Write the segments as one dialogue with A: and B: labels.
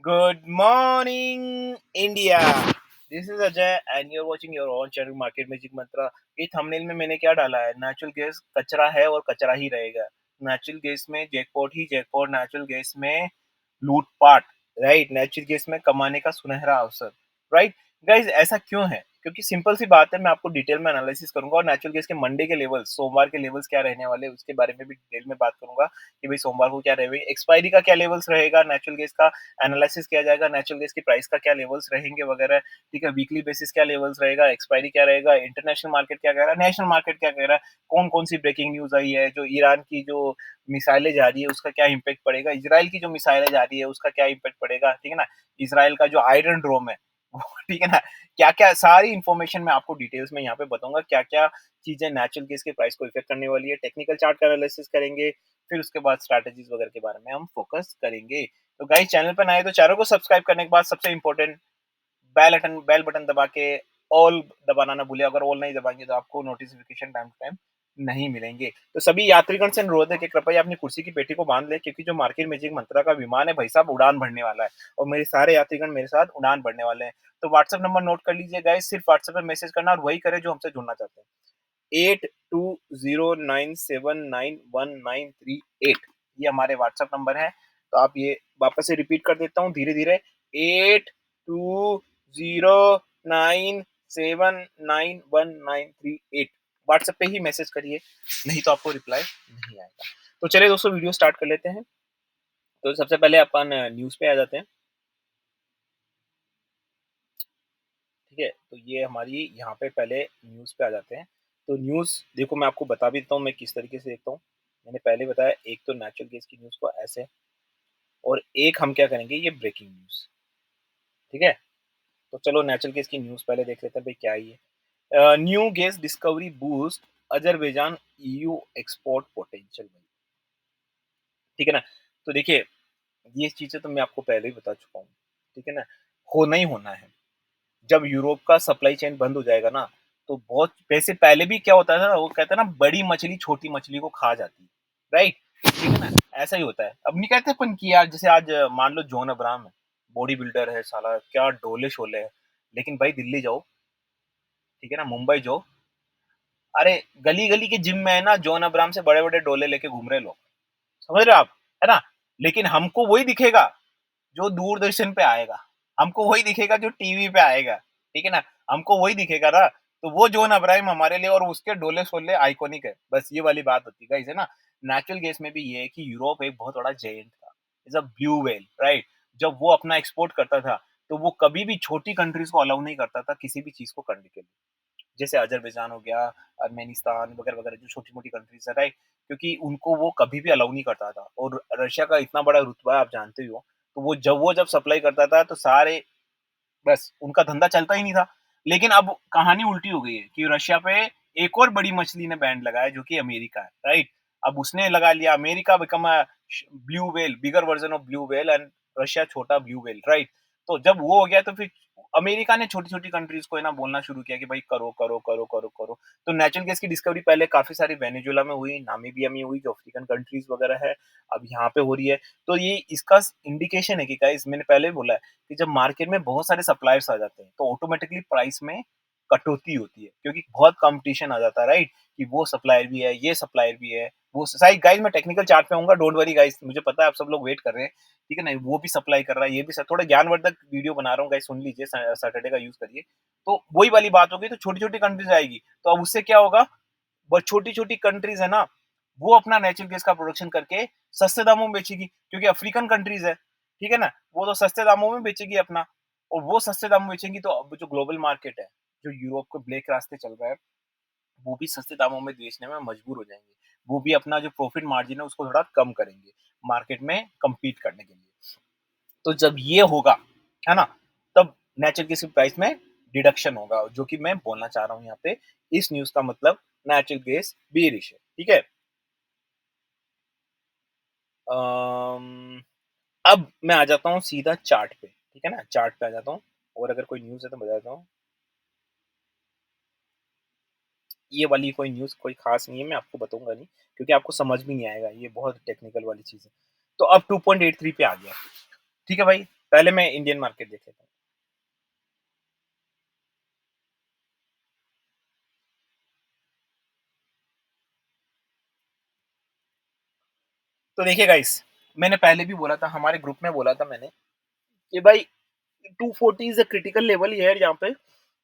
A: Good morning, India. This is Ajay and you're watching your own channel Market Magic Mantra. ये thumbnail में मैंने क्या डाला है? नेचुरल गैस कचरा है और कचरा ही रहेगा। नेचुरल गैस में जैकपॉट ही जैकपॉट, नेचुरल गैस में लूटपाट, राइट? नेचुरल गैस में कमाने का सुनहरा अवसर, राइट? गाइज ऐसा क्यों है? क्योंकि सिंपल सी बात है, मैं आपको डिटेल में एनालिसिस करूंगा और नेचुरल गैस के मंडे के लेवल्स, सोमवार के लेवल्स क्या रहने वाले हैं उसके बारे में भी डिटेल में बात करूंगा कि भाई सोमवार को क्या रहेगा, एक्सपायरी का क्या लेवल्स रहेगा, नेचुरल गैस का एनालिसिस किया जाएगा, नेचुरल गैस की प्राइस का क्या लेवल्स रहेंगे वगैरह। ठीक है, वीकली बेसिस क्या लेवल्स रहेगा, एक्सपायरी क्या रहेगा, इंटरनेशनल मार्केट क्या कह रहा है, नेशनल मार्केट क्या कह रहा है, कौन कौन सी ब्रेकिंग न्यूज आई है, जो ईरान की जो मिसाइलें जा रही है उसका क्या इम्पैक्ट पड़ेगा, इसराइल की जो मिसाइलें जा रही है उसका क्या इम्पैक्ट पड़ेगा, ठीक है ना, इसराइल का जो आयरन ड्रोम है ठीक है ना, क्या क्या सारी इंफॉर्मेशन मैं आपको डिटेल्स में यहाँ पे बताऊंगा, क्या क्या चीजें नेचुरल गैस के प्राइस को इफेक्ट करने वाली है, टेक्निकल चार्ट का एनालिसिस करेंगे, फिर उसके बाद स्ट्रैटेजीज वगैरह के बारे में हम फोकस करेंगे। तो गाइस चैनल पर नए तो चैनल को सब्सक्राइब करने के बाद सबसे इंपॉर्टेंट बेल बटन दबा के ऑल दबाना ना भूलिए। अगर ऑल नहीं दबाएंगे तो आपको नोटिफिकेशन टाइम टू टाइम नहीं मिलेंगे। तो सभी यात्रीगण से अनुरोध है कि कृपया अपनी कुर्सी की पेटी को बांध लें, क्योंकि जो मार्केट मैजिक मंत्रा का विमान है भाई साहब उड़ान भरने वाला है और मेरे सारे यात्रीगण मेरे साथ उड़ान भरने वाले हैं। तो व्हाट्सएप नंबर नोट कर लीजिए गाइस, सिर्फ व्हाट्सएप पे मैसेज करना और वही करे जो हमसे जुड़ना चाहते हैं। 8209791938 ये हमारे व्हाट्सएप नंबर है। तो आप ये वापस से रिपीट कर देता हूँ धीरे धीरे। 8209791938 व्हाट्सएप पे ही मैसेज करिए, नहीं तो आपको रिप्लाई नहीं आएगा। तो चलिए दोस्तों वीडियो स्टार्ट कर लेते हैं। तो सबसे पहले अपन न्यूज पे आ जाते हैं। ठीक है, तो ये हमारी यहाँ पे पहले न्यूज़ पे आ जाते हैं। तो न्यूज़ देखो, मैं आपको बता भी देता हूँ मैं किस तरीके से देखता हूँ। मैंने पहले बताया, एक तो नेचुरल गैस की न्यूज़ को ऐसे, और एक हम क्या करेंगे, ये ब्रेकिंग न्यूज़। ठीक है, तो चलो नेचुरल गैस की न्यूज़ पहले देख लेते हैं भाई क्या है ये। New gas discovery boost Azerbaijan EU export potential. ठीक है ना, तो देखिए ये चीज़ें तो मैं आपको पहले ही बता चुका हूँ। ठीक है ना, होना ही होना है। जब यूरोप का सप्लाई चेन बंद हो जाएगा ना, तो बहुत वैसे पहले भी क्या होता था ना, वो कहते हैं ना बड़ी मछली छोटी मछली को खा जाती है, राइट? ठीक है ना, ऐसा ही होता है। अब नहीं कहते अपन कि यार जैसे आज मान लो जॉन अब्राहम है, बॉडी बिल्डर है साला, क्या डोले शोले है, लेकिन भाई दिल्ली जाओ, ठीक है ना, मुंबई जाओ, अरे गली गली के जिम में है ना जॉन अब्राहम से बड़े बड़े डोले लेके घूम रहे लोग, समझ रहे हो आप, है ना? लेकिन हमको वही दिखेगा जो दूरदर्शन पे आएगा, हमको वही दिखेगा जो टीवी पे आएगा, ठीक है ना? हमको वही दिखेगा ना, तो वो जॉन अब्राहम हमारे लिए और उसके डोले-शोले आइकॉनिक है। बस ये वाली बात होती है गाइस, है ना? नेचुरल गैस में भी ये है कि यूरोप एक बहुत बड़ा जायंट था। Is a blue whale, right? जब वो अपना एक्सपोर्ट करता था, तो वो कभी भी छोटी कंट्रीज़ को अलाउ नहीं करता था किसी भी चीज़ को करने के लिए। जैसे अज़रबैजान हो गया, अर्मेनिस्तान वगैरह-वगैरह जो छोटी-मोटी कंट्रीज़ है, राइट? क्योंकि उनको वो कभी भी अलाउ नहीं करता था, और रशिया का इतना बड़ा रुतबा है आप जानते ही हो। तो वो जब सप्लाई करता था तो सारे, बस उनका धंधा चलता ही नहीं था। लेकिन अब कहानी उल्टी हो गई है कि रशिया पे एक और बड़ी मछली ने बैंड लगाया जो कि अमेरिका है, राइट? अब उसने लगा लिया, America become a blue whale, bigger version of blue whale, and Russia छोटा ब्लू व्हेल, राइट? तो जब वो हो गया तो फिर अमेरिका ने छोटी-छोटी कंट्रीज़ को है ना बोलना शुरू किया कि भाई करो, करो, करो, करो, करो। तो नेचुरल गैस की डिस्कवरी पहले काफ़ी सारी वेनेजुएला में हुई, नामीबिया में हुई, जो अफ्रीकन कंट्रीज़ वगैरह है, अब यहाँ पे हो रही है। तो ये इसका इंडिकेशन है कि गाइस, मैंने पहले भी बोला है कि जब मार्केट में बहुत सारे सप्लायर्स आ जाते हैं तो ऑटोमेटिकली प्राइस में कटौती होती है, क्योंकि बहुत कंपटीशन आ जाता है, राइट? कि वो सप्लायर भी है, ये सप्लायर भी है, वो साइड गाइस मैं टेक्निकल चार्ट पे आऊंगा, डोंट वरी गाइस, मुझे पता है आप सब लोग वेट कर रहे हैं। ठीक है ना, वो भी सप्लाई कर रहा है, ये भी थोड़ा ज्ञानवर्धक वीडियो बना रहा हूँ गाइस, सुन लीजिए, सैटरडे का यूज करिए। तो वही वाली बात होगी, तो छोटी छोटी कंट्रीज आएगी, तो अब उससे क्या होगा, बट छोटी छोटी कंट्रीज है ना, वो अपना नेचुरल गैस का प्रोडक्शन करके सस्ते दामों में बेचेगी, क्योंकि अफ्रीकन कंट्रीज है, ठीक है ना, वो तो सस्ते दामों में बेचेगी अपना, और वो सस्ते दामों में बेचेंगी तो अब जो ग्लोबल मार्केट है, जो यूरोप के ब्लैक रास्ते चल रहा है, वो भी सस्ते दामों में बेचने में मजबूर हो जाएंगे। वो भी अपना जो प्रॉफिट मार्जिन है उसको थोड़ा कम करेंगे मार्केट में कम्पीट करने के लिए। तो जब ये होगा, है ना, तब नेचुरल गैस की प्राइस में डिडक्शन होगा, जो कि मैं बोलना चाह रहा हूँ यहाँ पे। इस न्यूज का मतलब नेचुरल गैस बेरिश है, ठीक है। अम, अब मैं आ जाता हूँ सीधा चार्ट पे, ठीक है ना, चार्ट पे आ जाता हूँ, और अगर कोई न्यूज़ है तो बता देता हूँ। ये वाली कोई न्यूज़ कोई खास नहीं है, मैं आपको बताऊंगा नहीं, क्योंकि आपको समझ भी नहीं आएगा, ये बहुत टेक्निकल वाली चीज़ है। तो अब 2.83 पे आ गया, ठीक है भाई। पहले मैं इंडियन मार्केट देख लेता हूँ। तो देखिए गाइस, मैंने पहले भी बोला था, हमारे ग्रुप में बोला था मैंने कि भाई 240 is a critical level here, यहाँ पे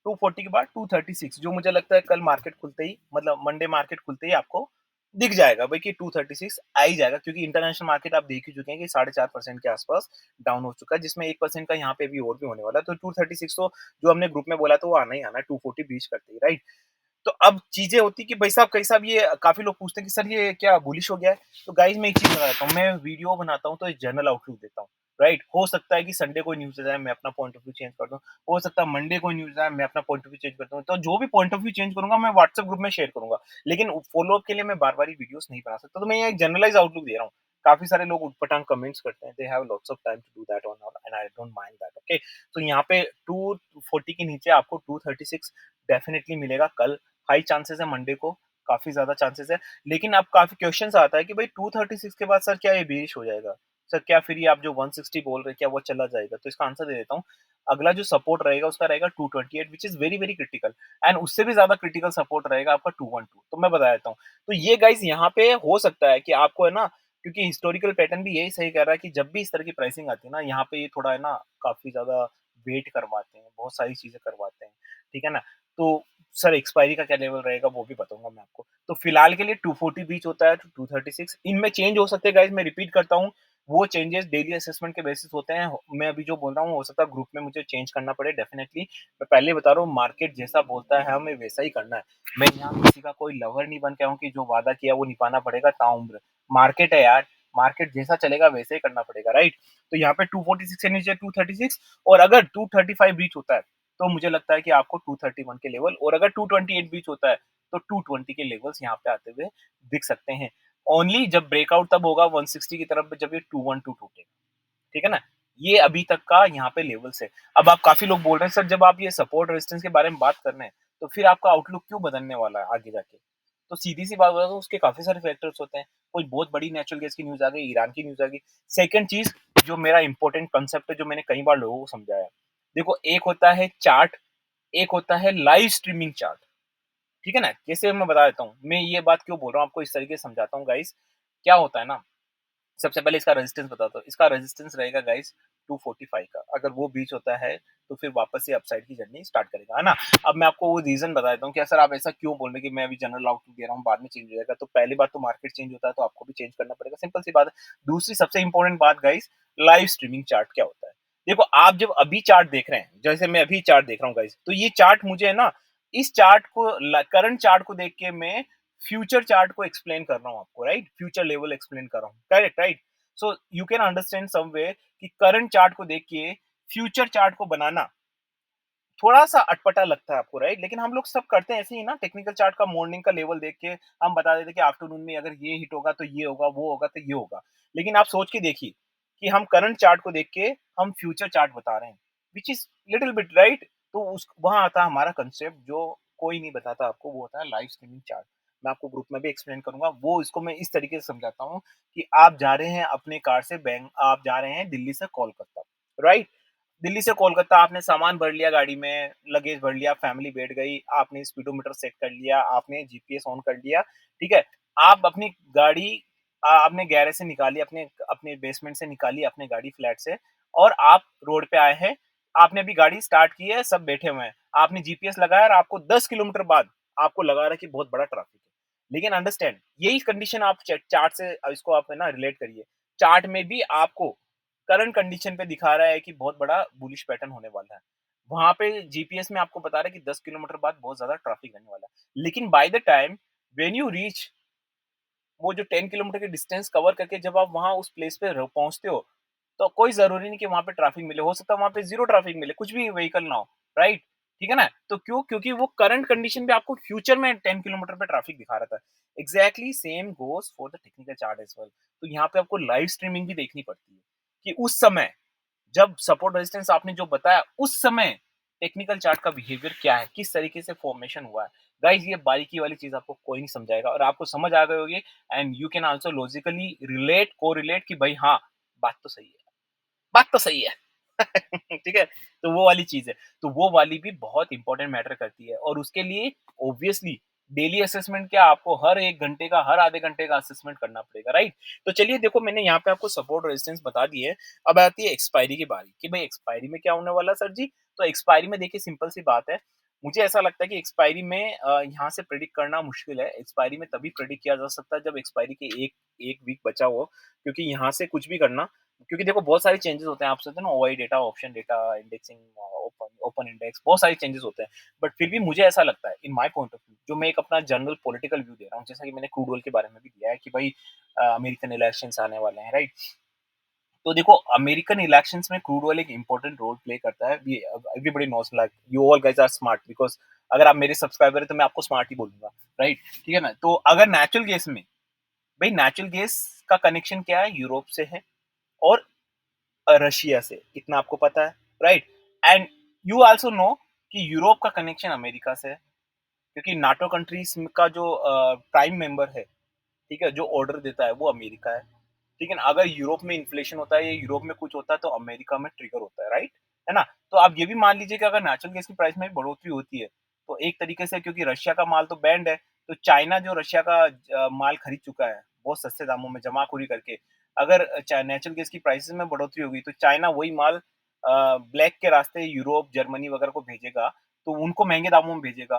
A: 240 के बाद 236, जो मुझे लगता है कल मार्केट खुलते ही, मतलब मंडे मार्केट खुलते ही आपको दिख जाएगा भाई कि 236 आ ही जाएगा, क्योंकि इंटरनेशनल मार्केट आप देख ही चुके हैं कि 4.5% के आसपास डाउन हो चुका है, जिसमें 1% का यहाँ पे भी और भी होने वाला है। तो 236 तो जो हमने ग्रुप में बोला था वो आना ही आना है, 240 बीच करते ही, राइट? तो अब चीजें होती कि भाई साहब कैसा, भी ये काफी लोग पूछते हैं कि सर ये क्या बुलिश हो गया है। तो गाइज मैं एक चीज बताता हूँ, मैं वीडियो बनाता हूँ तो एक जनरल आउटलुक देता हूँ, राइट? हो सकता है कि संडे को न्यूज आए, मैं अपना पॉइंट ऑफ व्यू चेंज कर दूं। हो सकता है मंडे को न्यूज आए, मैं अपना पॉइंट ऑफ व्यू चेंज कर दूं। तो जो भी पॉइंट ऑफ व्यू चेंज करूंगा मैं व्हाट्सएप ग्रुप में शेयर करूंगा, लेकिन फॉलो अप के लिए मैं बार बार वीडियोस नहीं बना सकता। तो मैं ये एक जनरलाइज आउटलुक दे रहा हूँ। काफी सारे लोग उटपटांग कमेंट्स करते हैं, they have lots of time to do that on and I don't mind that, okay? तो यहाँ पे 240 के नीचे आपको 236 डेफिनेटली मिलेगा कल। हाई चांसेस है मंडे को, काफ़ी ज़्यादा चांसेस है। लेकिन अब काफ़ी क्वेश्चंस आता है कि भाई 236 के बाद सर क्या ये बेरिश हो जाएगा? सर क्या फिर ये आप जो 160 बोल रहे हैं क्या वो चला जाएगा? तो इसका आंसर दे देता हूँ। अगला जो सपोर्ट रहेगा उसका रहेगा 228, which is very, very critical, and उससे भी ज़्यादा क्रिटिकल सपोर्ट रहेगा आपका 212। तो मैं बता देता हूँ। तो ये गाइज़ यहाँ पे हो सकता है कि आपको है ना, क्योंकि हिस्टोरिकल पैटर्न भी यही सही कह रहा है कि जब भी इस तरह की प्राइसिंग आती है ना, यहाँ पे ये थोड़ा है ना काफ़ी ज़्यादा वेट करवाते हैं, बहुत सारी चीज़ें करवाते हैं। ठीक है ना? तो सर एक्सपायरी का क्या लेवल रहेगा वो भी बताऊँगा मैं आपको। तो फिलहाल के लिए 240 बीच होता है टू 236, इनमें चेंज हो सकते हैं गाइज़, मैं रिपीट करता हूँ। वो चेंजेस डेली असेसमेंट के बेसिस होते हैं। मैं अभी जो बोल रहा हूँ हो सकता है ग्रुप में मुझे चेंज करना पड़े डेफिनिटली। मैं पहले बता रहा हूँ मार्केट जैसा बोलता है हमें वैसा ही करना है। मैं यहाँ किसी का कोई लवर नहीं बन के आया हूँ कि जो वादा किया वो निभाना पड़ेगा ताउम्र। मार्केट है यार, मार्केट जैसा चलेगा वैसे ही करना पड़ेगा, राइट? तो यहाँ पे 246 से नीचे 236, और अगर 235 बीच होता है तो मुझे लगता है कि आपको 231 के लेवल, और अगर 228 बीच होता है तो 220 के लेवल्स यहाँ पे आते हुए दिख सकते हैं। ओनली जब ब्रेकआउट तब होगा 160 की तरफ जब ये 212 टूटेगा, ठीक है ना? ये अभी तक का यहाँ पे लेवल्स है। अब आप काफी लोग बोल रहे हैं सर जब आप ये सपोर्ट रेजिस्टेंस के बारे में बात कर रहे हैं तो फिर आपका आउटलुक क्यों बदलने वाला है आगे जाके? तो सीधी सी बात बताऊं, उसके काफी सारे फैक्टर्स होते हैं। कोई बहुत बड़ी नेचुरल गैस की न्यूज आ गई, ईरान की न्यूज आ गई। सेकंड चीज, जो मेरा इंपॉर्टेंट कंसेप्ट है, जो मैंने कई बार लोगों को समझाया, देखो एक होता है चार्ट, एक होता है लाइव स्ट्रीमिंग चार्ट, ठीक है ना? जैसे मैं बता देता हूँ, मैं ये बात क्यों बोल रहा हूँ आपको इस तरीके से समझाता हूँ गाइस। क्या होता है ना, सबसे पहले इसका रेजिस्टेंस बताता हूँ। इसका रेजिस्टेंस रहेगा गाइस 245 का। अगर वो बीच होता है तो फिर वापस से अपसाइड की जर्नी स्टार्ट करेगा, है ना? अब मैं आपको वो रीजन बता देता हूँ कि सर आप ऐसा क्यों बोल रहे हैं कि मैं अभी जनरल आउटलुक दे रहा हूँ बाद में चेंज हो जाएगा। तो पहली बात तो मार्केट चेंज होता है तो आपको भी चेंज करना पड़ेगा, सिंपल सी बात है। दूसरी सबसे इंपॉर्टेंट बात गाइस, लाइव स्ट्रीमिंग चार्ट क्या होता है? देखो आप जब अभी चार्ट देख रहे हैं, जैसे मैं अभी चार्ट देख रहा हूँ गाइस, तो ये चार्ट मुझे है ना, इस चार्ट को, करंट चार्ट को देख के मैं फ्यूचर चार्ट को एक्सप्लेन कर रहा हूँ आपको, राइट? फ्यूचर लेवल एक्सप्लेन कर रहा हूँ, correct, right? So you can understand someway कि करंट चार्ट को देख के फ्यूचर चार्ट को बनाना थोड़ा सा अटपटा लगता है आपको, राइट? लेकिन हम लोग सब करते हैं ऐसे ही ना, टेक्निकल चार्ट का मॉर्निंग का लेवल देख के हम बता देते हैं कि आफ्टरनून में अगर ये हिट होगा तो ये होगा, वो होगा तो ये होगा। लेकिन आप सोच के देखिए कि हम करंट चार्ट को देख के हम फ्यूचर चार्ट बता रहे हैं, which is little bit, right? तो उस वहां आता है हमारा कंसेप्ट जो कोई नहीं बताता आपको, वो होता है लाइव स्ट्रीमिंग चार्ट। मैं आपको ग्रुप में भी एक्सप्लेन करूंगा वो। इसको मैं इस तरीके से समझाता हूँ कि आप जा रहे हैं अपने कार से बैंक, आप जा रहे हैं दिल्ली से कोलकाता, राइट? दिल्ली से कोलकाता आपने सामान भर लिया गाड़ी में, लगेज भर लिया, फैमिली बैठ गई, आपने स्पीडोमीटर सेट कर लिया, आपने जीपीएस ऑन कर लिया, ठीक है? आप अपनी गाड़ी आपने गैरेज से निकाली, अपने अपने बेसमेंट से निकाली अपनी गाड़ी, फ्लैट से, और आप रोड पे आए हैं। आपने अभी गाड़ी स्टार्ट की है, सब बैठे हुए हैं। आपने जीपीएस लगाया और आपको 10 किलोमीटर बाद आपको लगा रहा है कि बहुत बड़ा ट्रैफिक है। लेकिन अंडरस्टैंड, यही कंडीशन आप चार्ट से इसको आप है ना रिलेट करिए। चार्ट में भी आपको करंट कंडीशन पे दिखा रहा है कि बहुत बड़ा बुलिश पैटर्न होने वाला है। वहाँ पे जीपीएस में आपको बता रहा है कि 10 किलोमीटर बाद बहुत ज़्यादा ट्रैफिक रहने वाला है। लेकिन by the time when you reach, वो जो 10 किलोमीटर की डिस्टेंस कवर करके जब आप वहाँ उस प्लेस पे पहुँचते हो, तो कोई ज़रूरी नहीं कि वहाँ पे ट्रैफिक मिले। हो सकता है वहाँ पे ज़ीरो ट्रैफिक मिले, कुछ भी व्हीकल ना हो, राइट? ठीक है ना? तो क्यों? क्योंकि वो करंट कंडीशन पे आपको फ्यूचर में 10 किलोमीटर पे ट्रैफिक दिखा रहा था। Exactly same goes for the technical chart as well. तो यहाँ पे आपको लाइव स्ट्रीमिंग भी देखनी पड़ती है कि उस समय जब सपोर्ट रेजिस्टेंस आपने जो बताया उस समय टेक्निकल चार्ट का बिहेवियर क्या है, किस तरीके से फॉर्मेशन हुआ है। गाइस ये बारीकी वाली चीज आपको कोई नहीं समझाएगा और आपको समझ आ गई होगी, and you can also logically relate, को रिलेट कि भाई हाँ, बात तो सही है, बात तो सही है। ठीक है? तो वो वाली चीज़ है। तो वो वाली भी बहुत इम्पोर्टेंट मैटर करती है और उसके लिए ऑब्वियसली डेली असेसमेंट क्या आपको हर 1 घंटे का, हर आधे घंटे का असेसमेंट करना पड़ेगा, राइट? तो चलिए देखो मैंने यहाँ पे आपको सपोर्ट रेजिस्टेंस बता दी है। अब आती है एक्सपायरी की बारी कि भाई एक्सपायरी में क्या होने वाला है सर जी? तो एक्सपायरी में देखिए सिंपल सी बात है। मुझे ऐसा लगता है कि एक्सपायरी में यहाँ से प्रेडिक्ट करना मुश्किल है। एक्सपायरी में तभी प्रेडिक्ट किया जा सकता है जब एक्सपायरी के 1 वीक बचा हो क्योंकि यहाँ से कुछ भी करना क्योंकि देखो बहुत सारे चेंजेस होते हैं आप सोचते हैं ना OI data, option data, indexing, open open index बहुत सारे चेंजेस होते हैं। बट फिर भी मुझे ऐसा लगता है इन माय पॉइंट ऑफ व्यू जो मैं एक अपना जनरल पॉलिटिकल व्यू दे रहा हूँ जैसा कि मैंने क्रूड ऑयल के बारे में भी दिया है कि भाई अमेरिकन इलेक्शंस आने वाले हैं राइट। तो देखो अमेरिकन इलेक्शंस में क्रूड ऑयल एक इंपॉर्टेंट रोल प्ले करता है। Everybody knows like you all guys are smart because अगर आप मेरे सब्सक्राइबर हैं तो मैं आपको स्मार्ट ही बोलूँगा, राइट? ठीक है ना? तो अगर नेचुरल गैस में भाई नेचुरल गैस का कनेक्शन क्या है? यूरोप से है और रशिया से, इतना आपको पता है, right? And you also know कि यूरोप का कनेक्शन अमेरिका से है क्योंकि नाटो कंट्रीज़ का जो प्राइम मेंबर है, ठीक है? जो ऑर्डर देता है वो अमेरिका है। ठीक है ना? अगर यूरोप में इन्फ्लेशन होता है या यूरोप में कुछ होता है तो अमेरिका में ट्रिगर होता है, राइट? है ना? तो आप ये भी मान लीजिए कि अगर नेचुरल गैस की प्राइस में बढ़ोतरी होती है, तो एक तरीके से क्योंकि रशिया का माल तो बैंड है, तो चाइना जो रशिया का माल खरीद चुका है, बहुत सस्ते दामों में जमाखोरी करके, अगर नेचुरल गैस की प्राइसेज़ में बढ़ोतरी होगी, तो चाइना वही माल ब्लैक के रास्ते यूरोप, जर्मनी वगैरह को भेजेगा, तो उनको महँगे दामों में भेजेगा।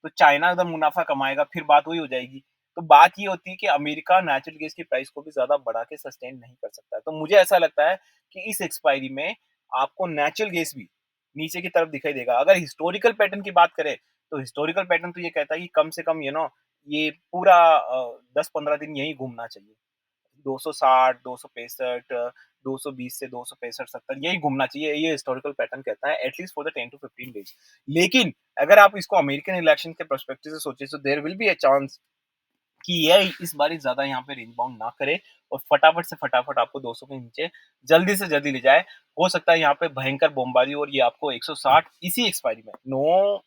A: तो चाइना अगर मुनाफ़ा कमाएगा, फिर बात वही हो जाएगी। तो बात ये होती है कि अमेरिका नेचुरल गैस की प्राइस को भी ज़्यादा बढ़ा के सस्टेन नहीं कर सकता है। तो मुझे ऐसा लगता है कि इस एक्सपायरी में आपको नेचुरल गैस भी नीचे की तरफ दिखाई देगा। अगर हिस्टोरिकल पैटर्न की बात करें, तो हिस्टोरिकल पैटर्न तो ये कहता है कि कम से कम ये पूरा 10-15 दिन यहीं घूमना चाहिए। 260, 265, 220 से 265, 70 यही घूमना चाहिए, ये हिस्टोरिकल पैटर्न कहता है at least for the 10 to 15 days. लेकिन अगर आप इसको अमेरिकन इलेक्शन के पर्सपेक्टिव से सोचे, so there will be a chance कि ये इस बारी ज़्यादा यहाँ पे रेंज बाउंड ना करे और फटाफट से फटाफट आपको 200 के नीचे जल्दी से जल्दी ले जाए। हो सकता है यहाँ पे भयंकर बमबारी और ये आपको 160 इसी एक्सपायरी में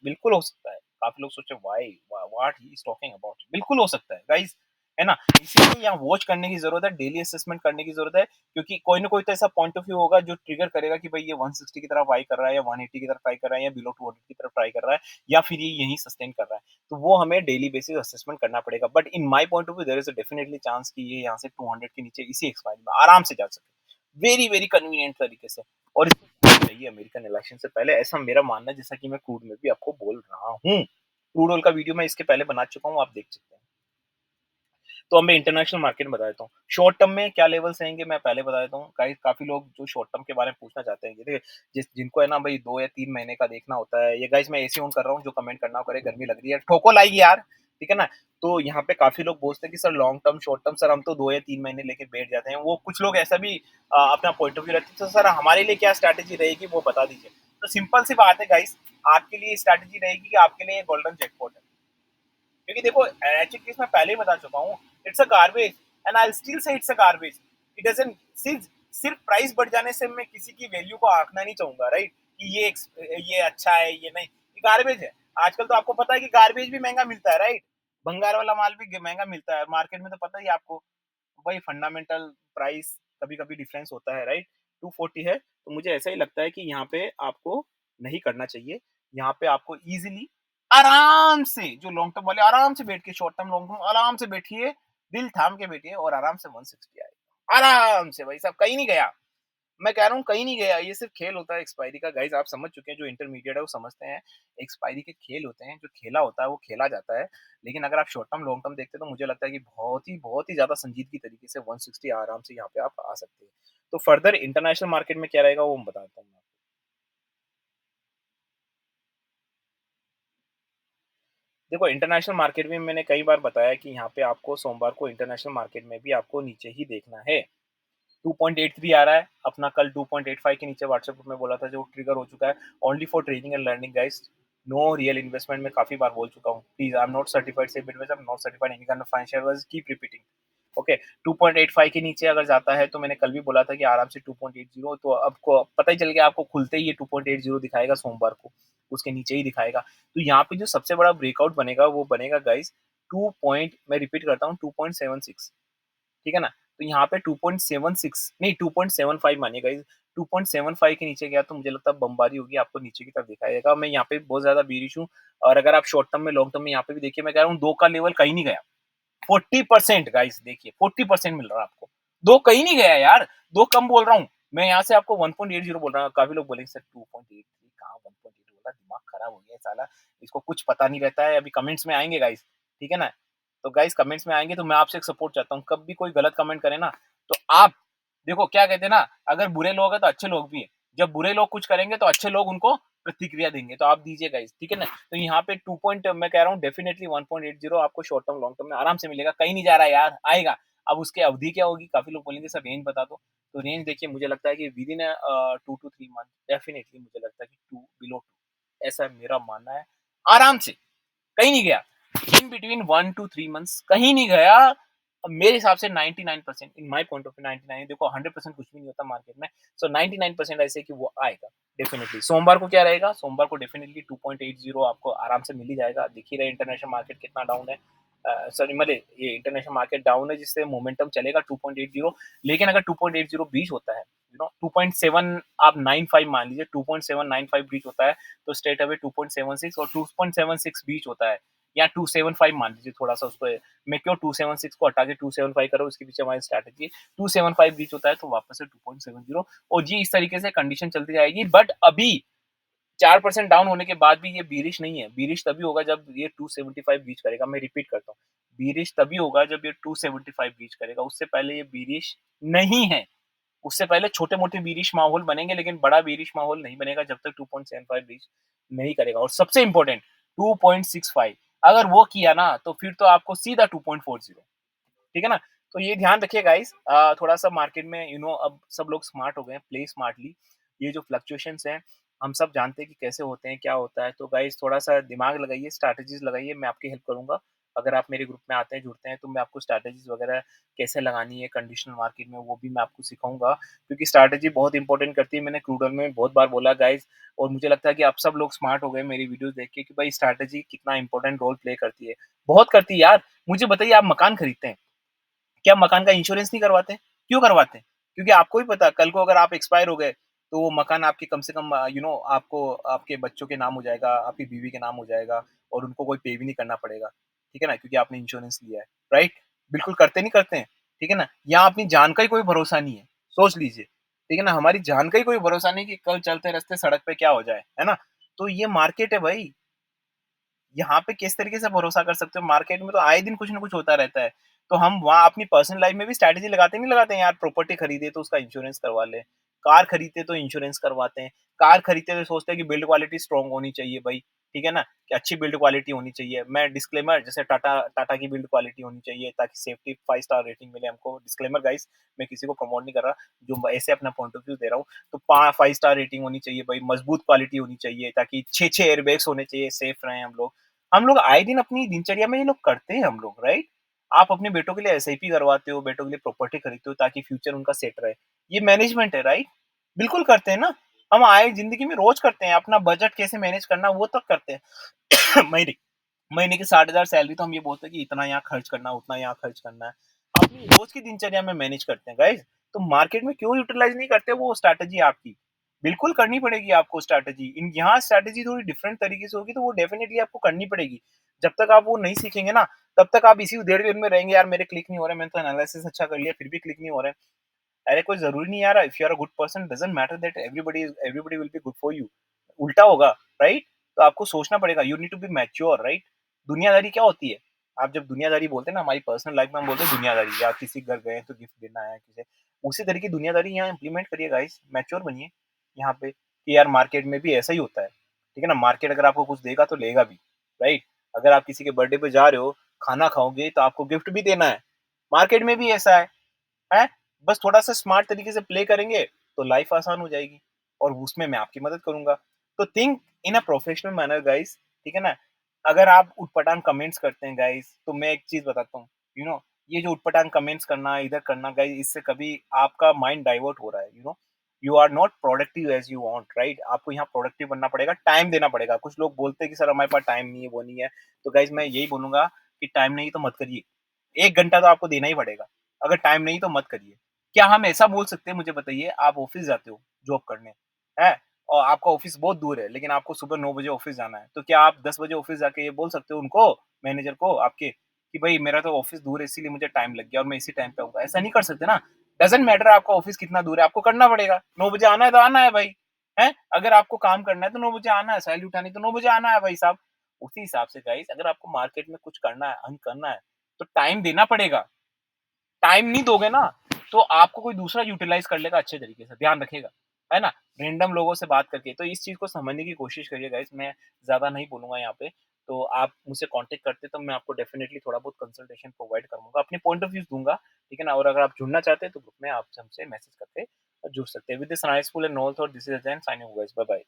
A: बिल्कुल हो सकता है। काफ़ी लोग सोचे what he is talking about बिल्कुल हो सकता है गाइज़, है ना? इसीलिए यहाँ वॉच करने की ज़रूरत है, डेली असेसमेंट करने की ज़रूरत है क्योंकि कोई ना कोई तो ऐसा पॉइंट ऑफ व्यू होगा जो ट्रिगर करेगा कि भाई ये 160 की तरफ आई कर रहा है या 180 की तरफ ट्राई कर रहा है या बिलो 200 की तरफ ट्राई कर रहा है या फिर ये यहीं सस्टेन कर रहा है। तो वो हमें डेली बेसिस असेसमेंट करना पड़ेगा। But in my point of view there is a definitely chance कि ये यहाँ से 200 के नीचे इसी एक्सपायरी में आराम से जा सके। वेरी, वेरी कन्वीनिएंट तरीके से और इसको होना चाहिए अमेरिकन इलेक्शन से पहले ऐसा मेरा मानना है जैसा कि मैं क्रूड में भी आपको बोल रहा हूँ। क्रूड ऑयल का वीडियो मैं इसके पहले बना चुका हूँ, आप देख सकते हैं। तो अब मैं इंटरनेशनल मार्केट में बता देता हूँ। शॉर्ट टर्म में क्या लेवल्स रहेंगे मैं पहले बता देता हूँ। गाइस काफ़ी लोग जो शॉर्ट टर्म के बारे में पूछना चाहते हैं, देखिए जिनको है ना भाई 2 या 3 महीने का देखना होता है, ये गाइस मैं एसी ऑन कर रहा हूँ, जो कमेंट करना हो करे, गर्मी लग रही है, ठोको लाइक यार, ठीक है ना? तो यहाँ पे काफ़ी लोग पूछते हैं कि sir long term, short term sir हम तो 2 या 3 महीने लेके बैठ जाते हैं। वो कुछ लोग ऐसा भी अपना पॉइंट ऑफ व्यू रखते हैं, तो सर हमारे लिए क्या स्ट्रैटेजी रहेगी वो बता दीजिए। तो सिंपल सी बात है गाइस, आपके लिए स्ट्रैटेजी रहेगी कि आपके लिए गोल्डन जैकपॉट है। क्योंकि देखो एचएच केस मैं पहले ही बता चुका हूँ, it's a garbage and I still say it's a garbage. It doesn't सिर्फ सिर्फ प्राइस बढ़ जाने से मैं किसी की वैल्यू को आंकना नहीं चाहूंगा, राइट? कि ये अच्छा है, ये नहीं, ये गार्बेज है। आजकल तो आपको पता है कि गार्बेज भी महंगा मिलता है, राइट? भंगार वाला माल भी महंगा मिलता है मार्केट में, तो पता ही है आपको। भाई फंडामेंटल प्राइस कभी कभी डिफरेंस होता है, राइट? 240 है तो मुझे ऐसा ही लगता है कि यहाँ पे आपको नहीं करना चाहिए। यहाँ पे आपको इजीली आराम से जो लॉन्ग टर्म वाले आराम से बैठ के, शॉर्ट टर्म लॉन्ग टर्म आराम से बैठिए, दिल थाम के बैठिए और आराम से 160 आएगा आराम से। भाई साहब कहीं नहीं गया, मैं कह रहा हूँ कहीं नहीं गया। ये सिर्फ खेल होता है एक्सपायरी का, गाइस आप समझ चुके हैं, जो इंटरमीडिएट है वो समझते हैं। एक्सपायरी के खेल होते हैं, जो खेला होता है वो खेला जाता है। लेकिन अगर आप शॉर्ट टर्म लॉन्ग टर्म देखते हैं तो मुझे लगता है कि बहुत ही ज्यादा संजीदगी तरीके से 160 आराम से यहाँ पे आप आ सकते हैं। तो फर्दर इंटरनेशनल मार्केट में क्या रहेगा वो मैं बताता हूँ। देखो इंटरनेशनल मार्केट में मैंने कई बार बताया कि यहाँ पे आपको सोमवार को इंटरनेशनल मार्केट में भी आपको नीचे ही देखना है। 2.83 आ रहा है, अपना कल 2.85 के नीचे व्हाट्सएप ग्रुप में बोला था, जो ट्रिगर हो चुका है। Only for trading and learning guys, no real investment. में काफी बार बोल चुका हूँ, please I am not certified से बिटवेज, I am not certified any kind of financial advice, keep repeating. Okay, 2.85 के नीचे अगर जाता है तो मैंने कल भी बोला था कि आराम से 2.80, तो आपको पता ही चल गया, आपको खुलते ही ये 2.80 दिखाएगा सोमवार को, उसके नीचे ही दिखाएगा। तो यहाँ पे जो सबसे बड़ा ब्रेकआउट बनेगा वो बनेगा गाइस 2 पॉइंट, मैं रिपीट करता हूँ, 2.76, ठीक है ना? तो यहाँ पे 2.76 नहीं 2.75 मानिए गाइस, 2.75 के नीचे गया तो मुझे लगता है बमबारी होगी, आपको नीचे की तरफ दिखाई देगा। मैं यहाँ पे बहुत ज़्यादा बेरिश हूँ और अगर आप शॉर्ट टर्म में, लॉन्ग टर्म में यहाँ पे भी देखिए, मैं कह रहा हूँ 2 का लेवल कहीं नहीं गया। 40% गाइस देखिए 40% मिल रहा है आपको। 2 कहीं नहीं गया यार, 2 कम बोल रहा हूँ। मैं यहाँ से आपको 1.80 बोल रहा हूँ। काफ़ी लोग बोलेंगे सर 2.83 कहाँ 1.8 बोला, दिमाग खराब हो गया है साला, इसको कुछ पता नहीं रहता है। अभी कमेंट्स में आएँगे गाइस, ठीक है ना? तो गाइस कमेंट्स में आएँगे तो मैं आपसे एक सपोर्ट चाहता हूँ, कब भी कोई गलत कमेंट करे ना, तो आप देखो क्या कहते हैं ना, अगर बुरे लोग हैं तो अच्छे लोग भी हैं। जब बुरे लोग कुछ करेंगे तो अच्छे लोग उनको प्रतिक्रिया देंगे, तो आप दीजिए गाइस, ठीक है ना? तो यहाँ पे 2 पॉइंट मैं कह रहा हूँ डेफिनिटली 1.80 आपको शॉर्ट टर्म, लॉन्ग टर्म में आराम से मिलेगा, कहीं नहीं जा रहा है यार, आएगा। अब उसकी अवधि क्या होगी? काफ़ी लोग बोलेंगे सर रेंज बता दो, तो रेंज देखिए मुझे लगता है कि विदिन 2 टू 3 मंथ डेफिनिटली मुझे लगता है कि 2 बिलो 2 ऐसा मेरा मानना है, आराम से, कहीं नहीं गया। इन बिटवीन 1 टू 3 मंथ्स कहीं नहीं गया। मेरे हिसाब से 99% इन माय पॉइंट ऑफ व्यू 99, देखो 100% कुछ भी नहीं होता मार्केट में। सो 99% ऐसे कि वो आएगा डेफिनिटली। सोमवार को क्या रहेगा? सोमवार को डेफिनिटली 2.80 आपको आराम से मिल ही जाएगा। दिख ही रहा है इंटरनेशनल मार्केट कितना डाउन है। सॉरी मतलब ये इंटरनेशनल मार्केट डाउन है जिससे मोमेंटम चलेगा 2.80। लेकिन अगर 2.80 ब्रीच होता है, यू नो 2.7 आप 95 मान लीजिए, 2.795 ब्रीच होता है तो स्ट्रेट अवे 2.76 और 2.76 ब्रीच होता है या 275 मान लीजिए, थोड़ा-सा उसको मैं क्यों 276 को हटा के 275 कर रहा हूँ, इसके पीछे हमारी स्ट्रैटेजी है। 275 ब्रीच होता है तो वापस से 2.70 और जी इस तरीके से कंडीशन चलती जाएगी। बट अभी 4% डाउन होने के बाद भी ये बीरिश नहीं है। बीरिश तभी होगा जब ये 275 ब्रीच करेगा। मैं रिपीट करता हूँ, बीरिश तभी होगा जब ये 275 ब्रीच करेगा, उससे पहले ये बीरिश नहीं है। उससे पहले छोटे-मोटे बीरिश माहौल बनेंगे लेकिन बड़ा बीरिश माहौल नहीं बनेगा जब तक 2.75 ब्रीच नहीं करेगा। और सबसे इम्पोर्टेंट 2.65 अगर वो किया ना तो फिर तो आपको सीधा 2.40, ठीक है ना? तो ये ध्यान रखिए गाइस, थोड़ा-सा मार्केट में अब सब लोग स्मार्ट हो गए हैं, प्ले स्मार्टली। ये जो फ्लक्चुएशंस हैं, हम सब जानते हैं कि कैसे होते हैं, क्या होता है। तो गाइस थोड़ा-सा दिमाग लगाइए, स्ट्रैटेजीज़ लगाइए, मैं आपकी हेल्प करूँगा। अगर आप मेरे ग्रुप में आते हैं, जुड़ते हैं, तो मैं आपको स्ट्रैटेजीज़ वगैरह कैसे लगानी है कंडीशनल मार्केट में, वो भी मैं आपको सिखाऊँगा। क्योंकि स्ट्रैटेजी बहुत इंपॉर्टेंट करती है, मैंने क्रूड ऑयल में बहुत बार बोला गाइस। और मुझे लगता है कि आप सब लोग स्मार्ट हो गए मेरी वीडियोज़ देख के कि भाई स्ट्रैटेजी कितना इंपॉर्टेंट रोल प्ले करती है। बहुत करती है यार। मुझे बताइए, आप मकान खरीदते हैं, क्या मकान का इंश्योरेंस नहीं करवाते? क्यों करवाते हैं? क्योंकि आपको भी पता है कल को अगर आप एक्सपायर हो गए, तो वो मकान आपके कम से कम आपको आपके बच्चों के नाम हो जाएगा, आपकी बीवी के नाम हो जाएगा और उनको कोई पे भी नहीं करना पड़ेगा। ठीक है ना? क्योंकि आपने इंश्योरेंस लिया है, राइट? बिल्कुल करते नहीं करते हैं, ठीक है ना? यहाँ अपनी जान का ही कोई भरोसा नहीं है, सोच लीजिए, ठीक है ना? हमारी जान का ही कोई भरोसा नहीं कि कल चलते-रास्ते सड़क पे क्या हो जाए, है ना? तो ये मार्केट है भाई। यहाँ पे किस तरीके से भरोसा कर सकते हो? मार्केट में तो आए दिन कुछ ना कुछ होता रहता है। तो हम वहाँ अपनी पर्सनल लाइफ में भी स्ट्रैटेजी लगाते नहीं लगाते हैं यार, प्रॉपर्टी खरीदे तो उसका इंश्योरेंस करवा लें, कार खरीदते तो इंश्योरेंस करवाते हैं, कार खरीदते तो सोचते हैं कि बिल्ड क्वालिटी स्ट्रॉन्ग होनी चाहिए भाई, ठीक है ना? कि अच्छी बिल्ड क्वालिटी होनी चाहिए। मैं डिस्क्लेमर, जैसे टाटा टाटा की बिल्ड क्वालिटी होनी चाहिए ताकि सेफ्टी 5 स्टार रेटिंग मिले हमको। डिस्क्लेमर गाइस, मैं किसी को प्रमोट नहीं कर रहा, जो ऐसे अपना पॉइंट ऑफ व्यू दे रहा हूँ। तो 5 स्टार रेटिंग होनी चाहिए भाई, मजबूत क्वालिटी होनी चाहिए ताकि 6-6 एयरबैग्स होने चाहिए, सेफ रहें हम लोग। हम लोग आए दिन अपनी दिनचर्या में ये लोग करते हैं हम लोग, राइट? आप अपने बेटों के लिए एसआईपी करवाते हो, बेटों के लिए प्रॉपर्टी खरीदते हो ताकि फ्यूचर उनका सेट रहे। ये मैनेजमेंट है, राइट? बिल्कुल करते हैं ना। हम आए जिंदगी में रोज करते हैं, अपना बजट कैसे मैनेज करना वो तक करते हैं। महीने महीने की 60,000 सैलरी तो हम ये बोलते हैं कि इतना यहाँ खर्च करना, उतना यहाँ खर्च करना है। अपनी रोज की दिनचर्या में मैनेज करते हैं गाइस। तो मार्केट में क्यों यूटिलाइज नहीं करते वो स्ट्रैटेजी आपकी? बिल्कुल करनी पड़ेगी आपको स्ट्रैटेजी। इन यहाँ स्ट्रैटेजी थोड़ी डिफरेंट तरीके से होगी तो वो डेफिनिटली आपको करनी पड़ेगी। जब तक आप वो नहीं सीखेंगे ना, तब तक आप इसी उधेड़-बुन में रहेंगे, यार मेरे क्लिक नहीं हो रहे, मैंने तो एनालिसिस अच्छा कर लिया फिर भी क्लिक नहीं हो रहे। अरे कोई ज़रूरी नहीं यार, if you are a good person doesn't matter that everybody will be good for you. उल्टा होगा, राइट? तो आपको सोचना पड़ेगा, you need to be mature, right? दुनियादारी क्या होती है? आप जब दुनियादारी बोलते हैं ना, हमारी पर्सनल लाइफ में हम बोलते हैं दुनियादारी, या किसी के घर गए तो गिफ्ट देना है किसी, उसी तरह की दुनियादारी यहाँ इम्प्लीमेंट करिए गाइस, मैच्योर बनिए यहाँ पे कि यार मार्केट में भी ऐसा ही होता है, ठीक है ना? मार्केट अगर आपको कुछ देगा तो लेगा भी, राइट? अगर आप किसी के बर्थडे पे जा रहे हो, खाना खाओगे तो आपको गिफ्ट भी देना है। मार्केट में भी ऐसा है? बस थोड़ा-सा स्मार्ट तरीके से प्ले करेंगे, तो लाइफ आसान हो जाएगी और उसमें मैं आपकी मदद करूँगा। तो think in a professional manner guys, ठीक है ना? अगर आप ऊटपटांग कमेंट्स करते हैं गाइस, तो मैं एक चीज़ बताता हूँ, यू नो ये जो ऊटपटांग कमेंट्स करना, इधर करना गाइस, इससे कभी आपका माइंड डाइवर्ट हो रहा है, you are not productive as you want, right? आपको यहाँ प्रोडक्टिव बनना पड़ेगा, टाइम देना पड़ेगा। कुछ लोग बोलते हैं कि सर हमारे पास टाइम नहीं है, वो नहीं है। तो गाइस मैं यही बोलूँगा कि टाइम नहीं तो मत करिए। 1 घंटा तो आपको देना ही पड़ेगा। अगर टाइम नहीं तो मत करिए। क्या हम ऐसा बोल सकते हैं मुझे बताइए आप ऑफ़िस जाते हो जॉब करने, हैं? और आपका ऑफ़िस बहुत दूर है लेकिन आपको सुबह 9 बजे ऑफ़िस जाना है। तो क्या आप 10 बजे ऑफ़िस जाके ये बोल सकते हो उनको मैनेजर को आपके कि भई मेरा तो ऑफ़िस दूर है इसीलिए मुझे टाइम लग गया और मैं इसी टाइम पे आऊँगा। ऐसा नहीं कर सकते ना। डज़न्ट मैटर आपका ऑफ़िस कितना दूर है, आपको करना पड़ेगा। 9 बजे आना है तो आना है भाई, हैं? अगर आपको काम करना है तो 9 बजे आना है, सैलरी उठानी है तो 9 बजे आना है भाई साहब। उसी हिसाब से गाइस अगर आपको मार्केट में कुछ करना है, अर्न करना है, तो टाइम देना पड़ेगा। टाइम नहीं दोगे ना, तो आपको कोई दूसरा यूटिलाइज़ कर लेगा अच्छे तरीके से, ध्यान रखिएगा, है ना? रैंडम लोगों से बात करके, तो इस चीज़ को समझने की कोशिश करिए गाइज़, मैं ज़्यादा नहीं बोलूँगा यहाँ पे। तो आप मुझसे कॉन्टैक्ट करते तो मैं आपको डेफ़िनिटली थोड़ा बहुत कंसल्टेशन प्रोवाइड करूँगा, अपने पॉइंट ऑफ व्यूज़ दूँगा, ठीक है ना? और अगर आप जुड़ना चाहते हैं तो ग्रुप में आप हमसे मैसेज करके जुड़ सकते हैं। With this nice full and all thought this is Ajay signing off guys, bye bye.